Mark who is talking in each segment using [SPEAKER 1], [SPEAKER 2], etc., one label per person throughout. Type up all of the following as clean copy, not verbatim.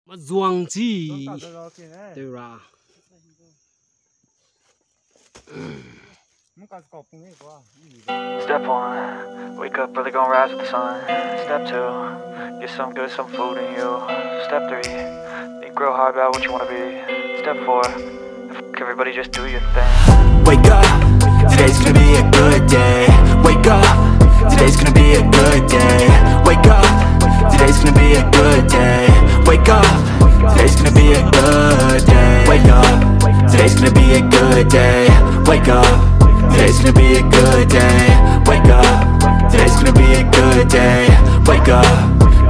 [SPEAKER 1] mejuangchi teura.
[SPEAKER 2] Step 1, wake up early, gonna rise with the sun. Step 2, get some good, some food in you. Step 3, think real hard about what you wanna be. Step 4, everybody just do your thing.
[SPEAKER 3] Wake up, today's gonna be a good day. Wake up, today's gonna be a good day. Wake up, today's gonna be a good day. Wake up, today's gonna be a good day. Wake up, today's gonna be a good day. Wake up, today's gonna be a good day. Wake up, today's gonna be a good day. Wake up,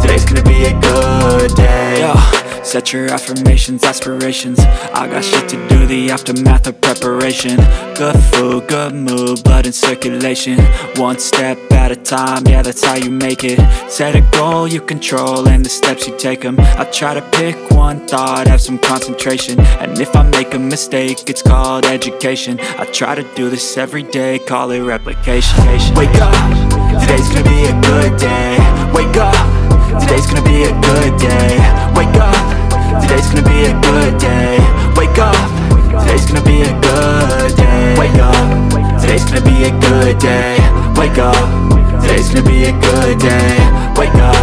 [SPEAKER 3] today's gonna be a good day. Yo, set your affirmations, aspirations. I got shit to do, the aftermath of preparation. Good food, good mood, blood in circulation. One step at a time, yeah, that's how you make it. Set a goal you control and the steps you take them. I try to pick one thought, have some concentration. And if I make a mistake, it's called education. I try to do this every day, call it replication. Wake up, today's gonna be a good day. Wake up, today's gonna be a good day. Wake up, today's gonna be a good day. Wake up, today's gonna be a good day. Wake up, today's gonna be a good day. Wake up, today's gonna be a good day. Wake up,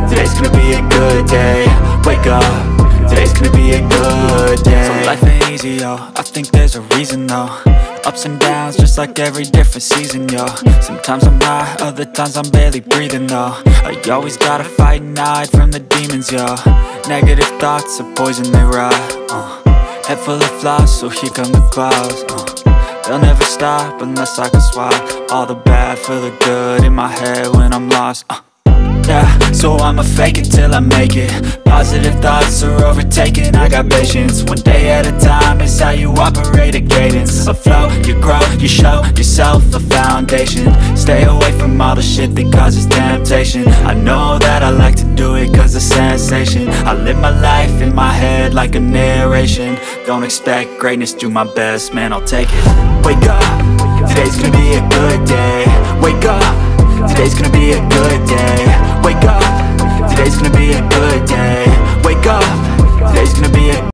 [SPEAKER 3] today's gonna be a good day. Wake up, today's gonna be a good day. So life ain't easy, yo, I think there's a reason though. Ups and downs, just like every different season, yo. Sometimes I'm high, other times I'm barely breathing, though. I always gotta fight and hide from the demons, yo. Negative thoughts are poison, they rot. Head full of flies, so here come the clouds. They'll never stop unless I can swap all the bad for the good in my head when I'm lost. Yeah, so I'ma fake it till I make it. Positive thoughts are overtaken, I got patience. One day at a time is how you operate a cadence. A flow, you grow, you show yourself a foundation. Stay away from all the shit that causes temptation. I know that I like to do it cause it's sensation. I live my life in my head like a narration. Don't expect greatness, do my best, man, I'll take it. Wake up, today's gonna be a good day.